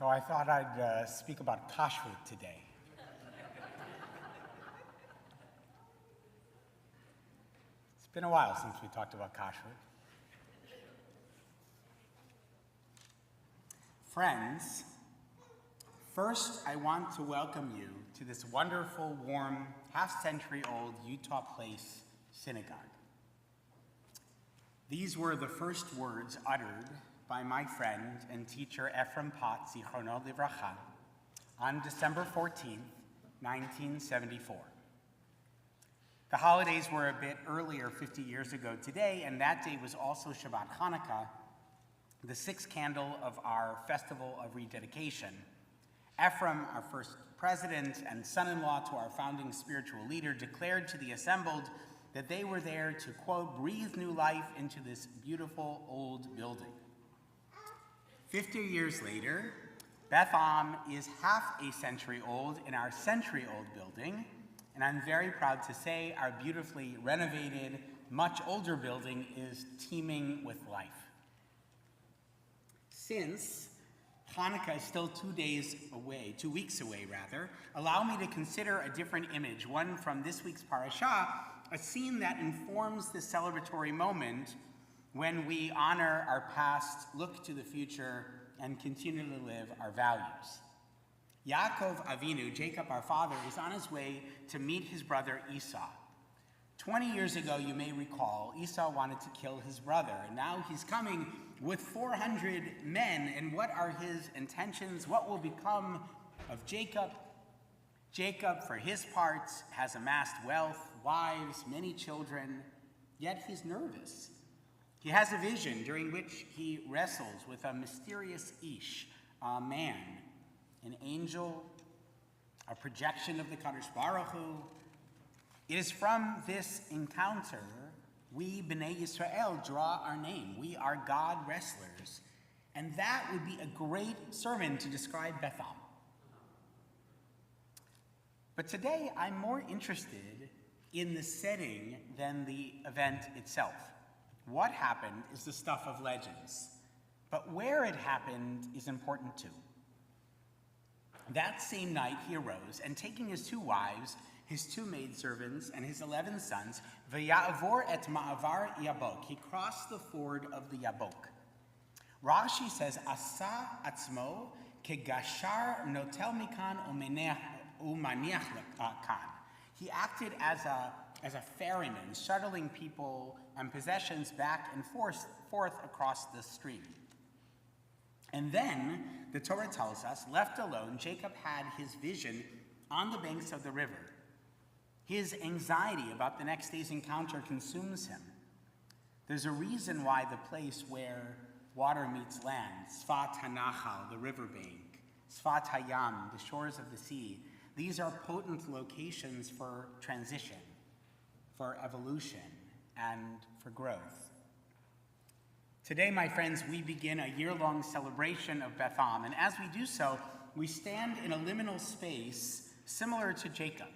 So I thought I'd speak about kashrut today. It's been a while since we talked about kashrut. Friends, first I want to welcome you to this wonderful, warm, half-century-old Utah Place synagogue. These were the first words uttered by my friend and teacher Ephraim Potts, Zichrono Livracha, on December 14th, 1974. The holidays were a bit earlier, 50 years ago today, and that day was also Shabbat Hanukkah, the sixth candle of our Festival of Rededication. Ephraim, our first president and son-in-law to our founding spiritual leader, declared to the assembled that they were there to, quote, breathe new life into this beautiful old building. 50 years later, Beth is half a century old in our century-old building, and I'm very proud to say our beautifully renovated, much older building is teeming with life. Since Hanukkah is still 2 weeks away, allow me to consider a different image, one from this week's parashah, a scene that informs the celebratory moment when we honor our past, look to the future, and continue to live our values. Yaakov Avinu, Jacob our father, is on his way to meet his brother Esau. 20 years ago, you may recall, Esau wanted to kill his brother, and now he's coming with 400 men, and what are his intentions? What will become of Jacob? Jacob, for his part, has amassed wealth, wives, many children, yet he's nervous. He has a vision during which he wrestles with a mysterious ish, a man, an angel, a projection of the Kadosh Baruch Hu. It is from this encounter we, B'nai Yisrael, draw our name. We are God wrestlers. And that would be a great sermon to describe Beth. But today, I'm more interested in the setting than the event itself. What happened is the stuff of legends, but where it happened is important too. That same night he arose, and taking his 2 wives, his 2 maidservants, and his 11 sons, Vaya'avor et ma'avar Yabok. He crossed the ford of the Yabok. Rashi says, Asa atzmo kegashar notel mikan umaniach kan. He acted as a ferryman, shuttling people and possessions back and forth across the stream. And then, the Torah tells us, left alone, Jacob had his vision on the banks of the river. His anxiety about the next day's encounter consumes him. There's a reason why the place where water meets land, Sfat HaNachal, the riverbank, Sfat HaYam, the shores of the sea, these are potent locations for transition, for evolution, and for growth. Today, my friends, we begin a year-long celebration of Beth, and as we do so, we stand in a liminal space similar to Jacob.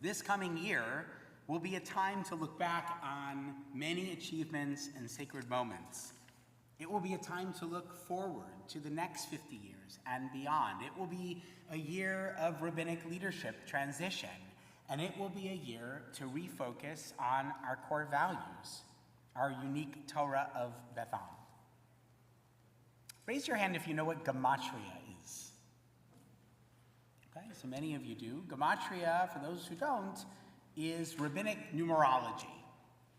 This coming year will be a time to look back on many achievements and sacred moments. It will be a time to look forward to the next 50 years and beyond. It will be a year of rabbinic leadership transition, and it will be a year to refocus on our core values, our unique Torah of Beth. Raise your hand if you know what gematria is. Okay, so many of you do. Gematria, for those who don't, is rabbinic numerology.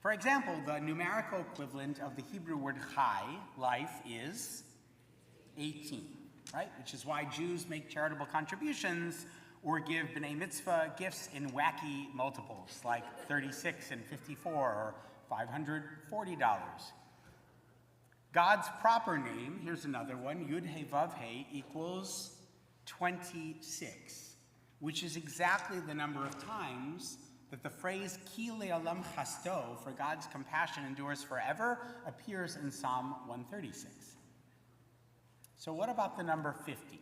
For example, the numerical equivalent of the Hebrew word chai, life, is 18, right? Which is why Jews make charitable contributions or give B'nai Mitzvah gifts in wacky multiples, like 36 and 54 or $540. God's proper name, here's another one, Yud He Vav He, equals 26, which is exactly the number of times that the phrase Ki Le'olam Chasto, for God's compassion endures forever, appears in Psalm 136. So what about the number 50?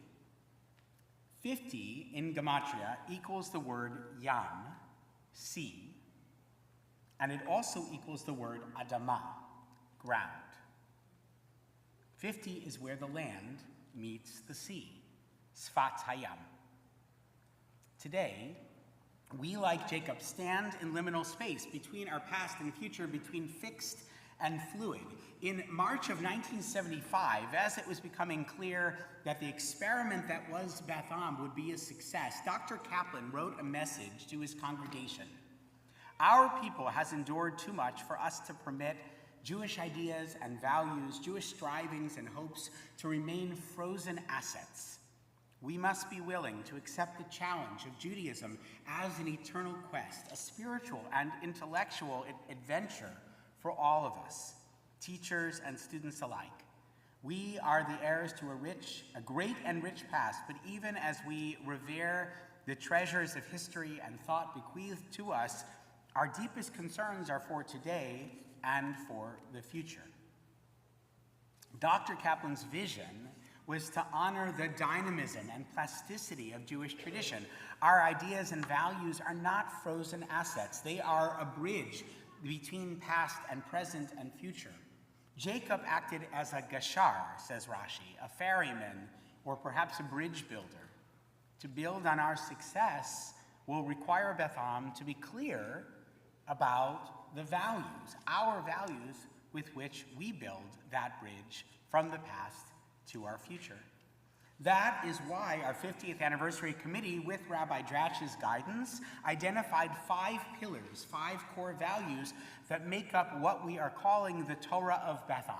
50 in Gematria equals the word Yam, sea, and it also equals the word Adama, ground. 50 is where the land meets the sea, Sfat Hayam. Today, we, like Jacob, stand in liminal space between our past and future, between fixed and fluid. In March of 1975, as it was becoming clear that the experiment that was Beth Am would be a success, Dr. Kaplan wrote a message to his congregation. Our people has endured too much for us to permit Jewish ideas and values, Jewish strivings and hopes to remain frozen assets. We must be willing to accept the challenge of Judaism as an eternal quest, a spiritual and intellectual adventure for all of us, teachers and students alike. We are the heirs to a great and rich past, but even as we revere the treasures of history and thought bequeathed to us, our deepest concerns are for today and for the future. Dr. Kaplan's vision was to honor the dynamism and plasticity of Jewish tradition. Our ideas and values are not frozen assets. They are a bridge between past and present and future. Jacob acted as a gashar, says Rashi, a ferryman, or perhaps a bridge builder. To build on our success will require Beth Am to be clear about the values, our values with which we build that bridge from the past to our future. That is why our 50th anniversary committee, with Rabbi Dratch's guidance, identified 5 pillars, 5 core values that make up what we are calling the Torah of Beth Am.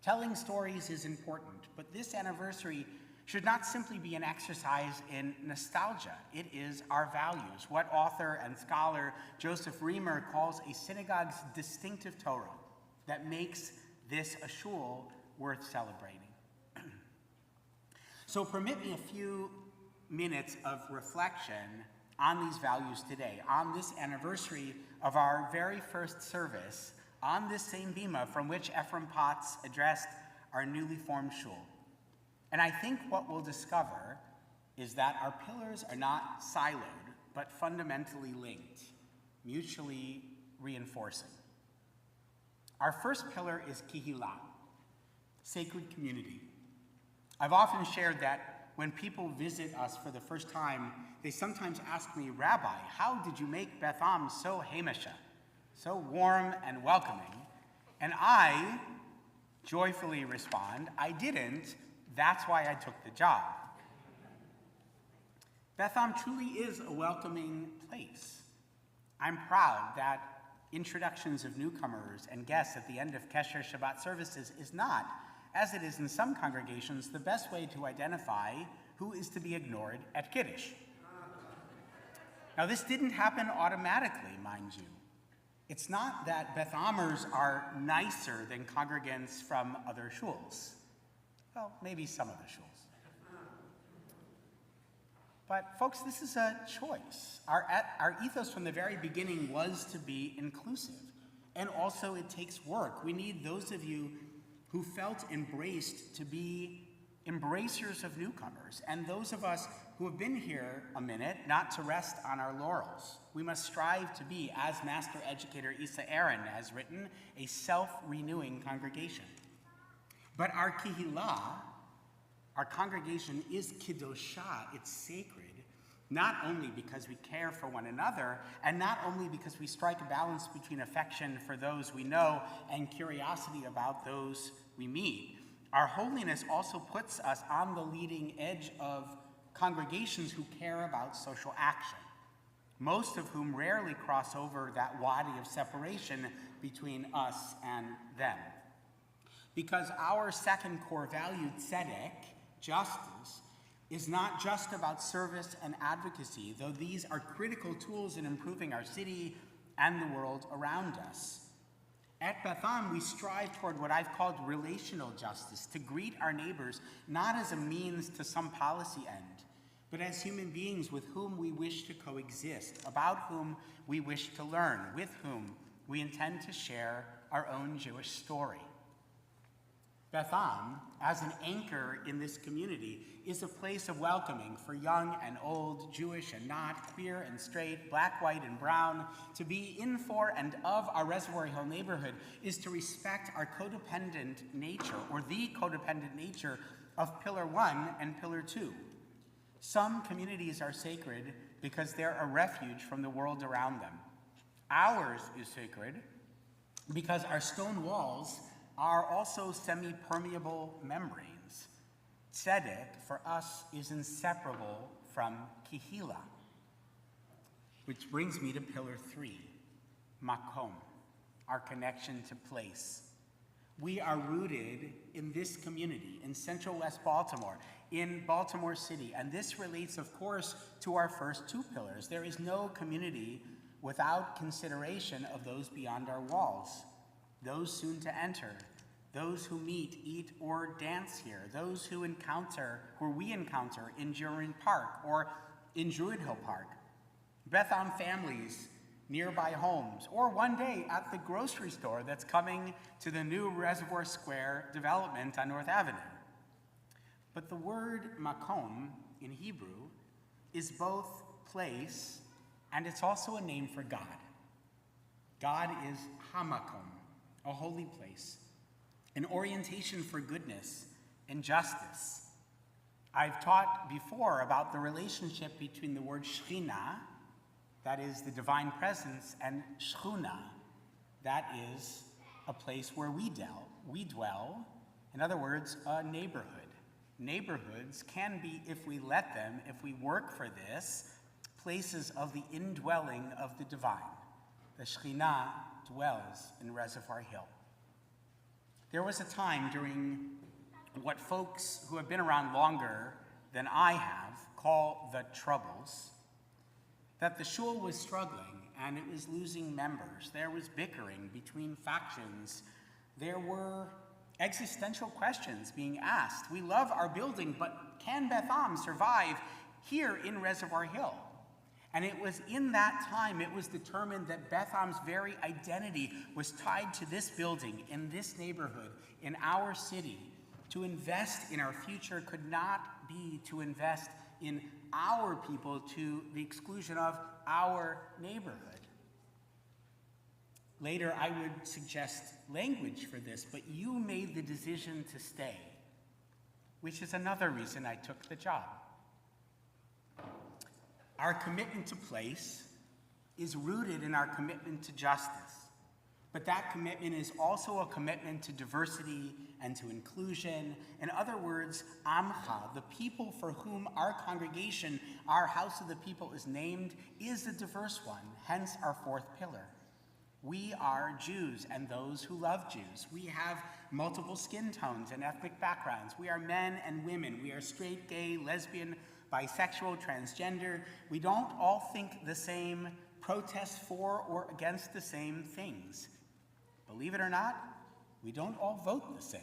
Telling stories is important, but this anniversary should not simply be an exercise in nostalgia. It is our values, what author and scholar Joseph Reamer calls a synagogue's distinctive Torah that makes this a shul worth celebrating. So permit me a few minutes of reflection on these values today, on this anniversary of our very first service, on this same bima from which Ephraim Potts addressed our newly formed shul. And I think what we'll discover is that our pillars are not siloed, but fundamentally linked, mutually reinforcing. Our first pillar is Kihila, sacred community. I've often shared that when people visit us for the first time, they sometimes ask me, Rabbi, how did you make Beth Am so hamisha, so warm and welcoming? And I joyfully respond, I didn't, that's why I took the job. Beth Am truly is a welcoming place. I'm proud that introductions of newcomers and guests at the end of Kesher Shabbat services is not, as it is in some congregations, the best way to identify who is to be ignored at Kiddush. Now, this didn't happen automatically, mind you. It's not that Beth Amers are nicer than congregants from other shuls. Well, maybe some other shuls. But folks, this is a choice. Our ethos from the very beginning was to be inclusive. And also it takes work. We need those of you who felt embraced to be embracers of newcomers, and those of us who have been here a minute not to rest on our laurels. We must strive to be, as Master Educator Isa Aaron has written, a self-renewing congregation. But our Kihila, our congregation, is Kiddusha, it's sacred, not only because we care for one another, and not only because we strike a balance between affection for those we know and curiosity about those we meet. Our holiness also puts us on the leading edge of congregations who care about social action, most of whom rarely cross over that wadi of separation between us and them. Because our second core value, tzedek, justice, is not just about service and advocacy, though these are critical tools in improving our city and the world around us. At Beth Am, we strive toward what I've called relational justice, to greet our neighbors not as a means to some policy end, but as human beings with whom we wish to coexist, about whom we wish to learn, with whom we intend to share our own Jewish story. Beth Am, as an anchor in this community, is a place of welcoming for young and old, Jewish and not, queer and straight, black, white, and brown. To be in, for, and of our Reservoir Hill neighborhood is to respect our codependent nature, or the codependent nature of Pillar 1 and Pillar 2. Some communities are sacred because they're a refuge from the world around them. Ours is sacred because our stone walls are also semi-permeable membranes. Tzedek, for us, is inseparable from Kehila. Which brings me to Pillar 3, Makom, our connection to place. We are rooted in this community, in Central West Baltimore, in Baltimore City, and this relates, of course, to our first two pillars. There is no community without consideration of those beyond our walls, those soon to enter, those who meet, eat, or dance here, those who we encounter in Jurien Park or in Druid Hill Park, Beth Am families, nearby homes, or one day at the grocery store that's coming to the new Reservoir Square development on North Avenue. But the word makom in Hebrew is both place and it's also a name for God. God is hamakom, a holy place, an orientation for goodness and justice. I've taught before about the relationship between the word Shekhinah, that is the divine presence, and Shchuna, that is a place where we dwell. In other words, a neighborhood. Neighborhoods can be, if we let them, if we work for this, places of the indwelling of the divine. The Shekhinah dwells in Reservoir Hill. There was a time during what folks who have been around longer than I have call the Troubles, that the shul was struggling and it was losing members. There was bickering between factions. There were existential questions being asked. We love our building, but can Beth Am survive here in Reservoir Hill? And it was in that time it was determined that Beth Am's very identity was tied to this building, in this neighborhood, in our city. To invest in our future could not be to invest in our people to the exclusion of our neighborhood. Later, I would suggest language for this, but you made the decision to stay, which is another reason I took the job. Our commitment to place is rooted in our commitment to justice, but that commitment is also a commitment to diversity and to inclusion. In other words, Amcha, the people for whom our congregation, our House of the People is named, is a diverse one, hence our fourth pillar. We are Jews and those who love Jews. We have multiple skin tones and ethnic backgrounds. We are men and women. We are straight, gay, lesbian, bisexual, transgender. We don't all think the same, protest for or against the same things. Believe it or not, we don't all vote the same.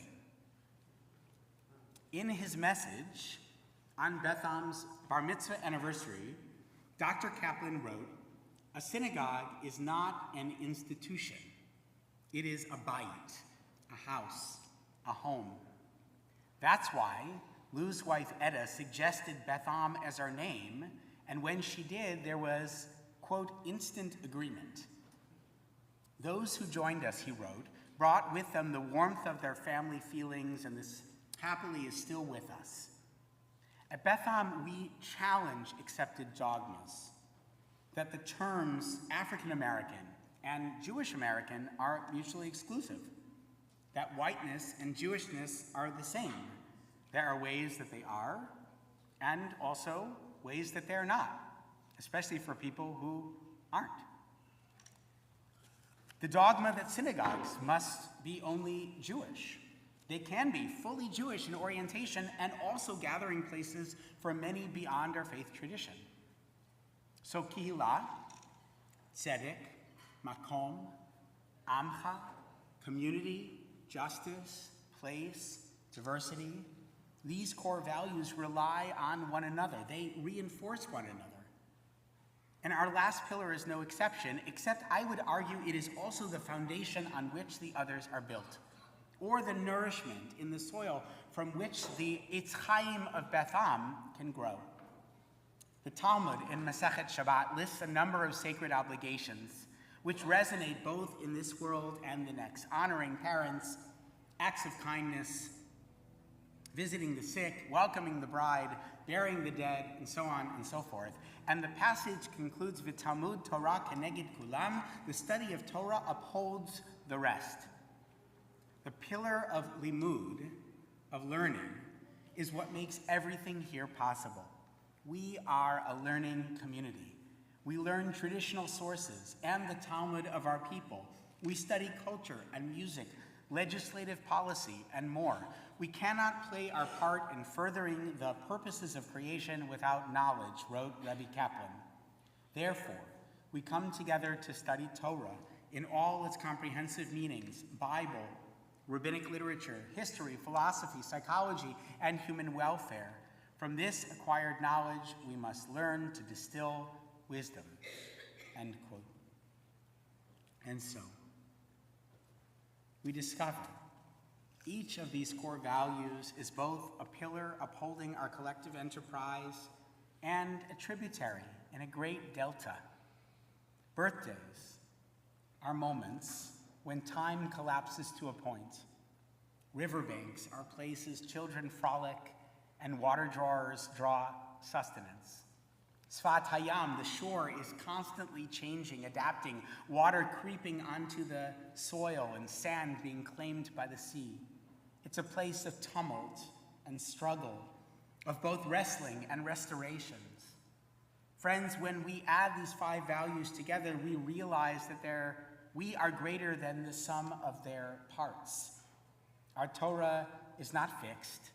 In his message on Beth Am's bar mitzvah anniversary, Dr. Kaplan wrote, "A synagogue is not an institution. It is a bayit, a house, a home. That's why Lou's wife Etta suggested Beth Am as our name, and when she did, there was, quote, instant agreement. Those who joined us," he wrote, "brought with them the warmth of their family feelings, and this happily is still with us. At Beth Am, we challenge accepted dogmas, that the terms African American and Jewish American are mutually exclusive, that whiteness and Jewishness are the same. There are ways that they are, and also ways that they're not, especially for people who aren't. The dogma that synagogues must be only Jewish. They can be fully Jewish in orientation and also gathering places for many beyond our faith tradition. So Kehila, Tzedek, Makom, Amcha, community, justice, place, diversity, these core values rely on one another. They reinforce one another. And our last pillar is no exception, except I would argue it is also the foundation on which the others are built, or the nourishment in the soil from which the Eitz Chaim of Beth Am can grow. The Talmud in Masechet Shabbat lists a number of sacred obligations which resonate both in this world and the next: honoring parents, acts of kindness, visiting the sick, welcoming the bride, burying the dead, and so on and so forth. And the passage concludes, V'talmud Torah keneged kulam, the study of Torah upholds the rest. The pillar of limud, of learning, is what makes everything here possible. We are a learning community. We learn traditional sources and the Talmud of our people. We study culture and music, legislative policy, and more. We cannot play our part in furthering the purposes of creation without knowledge, wrote Rabbi Kaplan. Therefore, we come together to study Torah in all its comprehensive meanings, Bible, rabbinic literature, history, philosophy, psychology, and human welfare. From this acquired knowledge, we must learn to distill wisdom. End quote. And so, we discover each of these core values is both a pillar upholding our collective enterprise and a tributary in a great delta. Birthdays are moments when time collapses to a point. Riverbanks are places children frolic and water drawers draw sustenance. Sfat Hayam, the shore, is constantly changing, adapting, water creeping onto the soil and sand being claimed by the sea. It's a place of tumult and struggle, of both wrestling and restorations. Friends, when we add these 5 values together, we realize that we are greater than the sum of their parts. Our Torah is not fixed,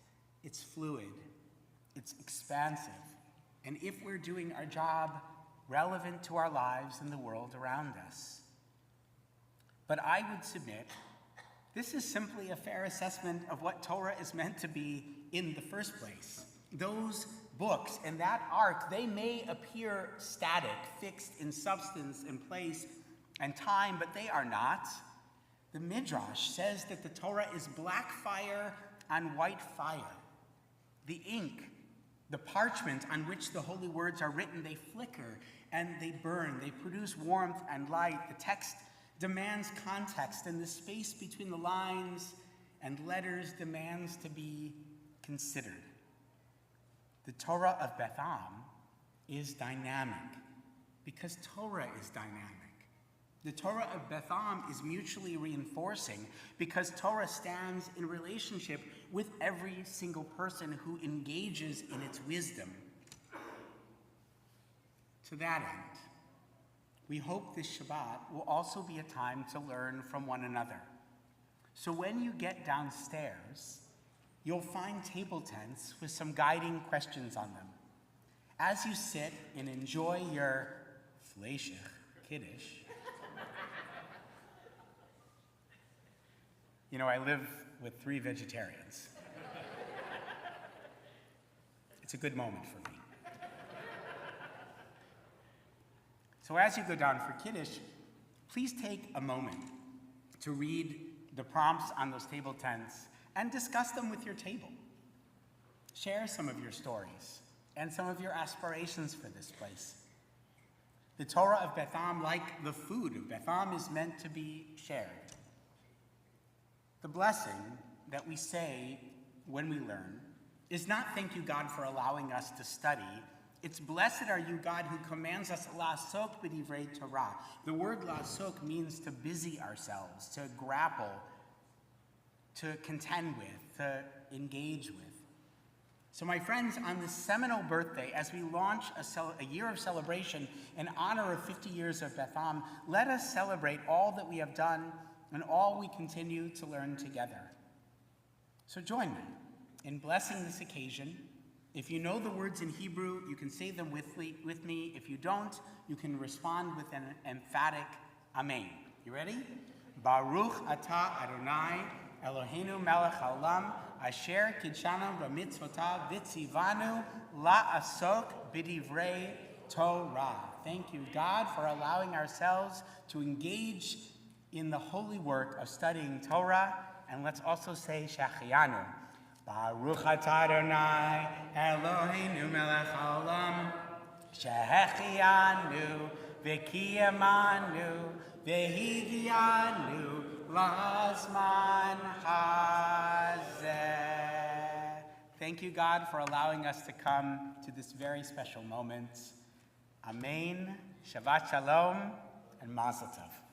it's fluid, it's expansive. And if we're doing our job, relevant to our lives and the world around us. But I would submit, this is simply a fair assessment of what Torah is meant to be in the first place. Those books and that ark, they may appear static, fixed in substance and place and time, but they are not. The Midrash says that the Torah is black fire on white fire. The ink, the parchment on which the holy words are written, they flicker and they burn. They produce warmth and light. The text demands context, and the space between the lines and letters demands to be considered. The Torah of Beth is dynamic because Torah is dynamic. The Torah of Beth is mutually reinforcing because Torah stands in relationship with every single person who engages in its wisdom. To that end, we hope this Shabbat will also be a time to learn from one another. So when you get downstairs, you'll find table tents with some guiding questions on them. As you sit and enjoy your Vayishlachi Kiddush, you know, I live with 3 vegetarians. It's a good moment for me. So as you go down for Kiddush, please take a moment to read the prompts on those table tents and discuss them with your table. Share some of your stories and some of your aspirations for this place. The Torah of Beth like the food of Beth is meant to be shared. The blessing that we say when we learn is not thank you, God, for allowing us to study. It's blessed are you, God, who commands us la'asok b'divrei Torah. The word la'asok means to busy ourselves, to grapple, to contend with, to engage with. So my friends, on this seminal birthday, as we launch a year of celebration in honor of 50 years of Beth let us celebrate all that we have done and all we continue to learn together. So join me in blessing this occasion. If you know the words in Hebrew, you can say them with me. If you don't, you can respond with an emphatic Amen. You ready? Baruch atah Adonai Eloheinu melech haolam asher kidshanu b'mitzvotav v'tzivanu la'asok b'divrei Torah. Thank you, God, for allowing ourselves to engage in the holy work of studying Torah. And let's also say Shachianu. Baruch atah Adonai Eloheinu melech haolam shehechianu v'kiyamanu v'hivianu lazman hazeh. thank you, God, for allowing us to come to this very special moment. Amen, Shabbat Shalom, and Mazel Tov.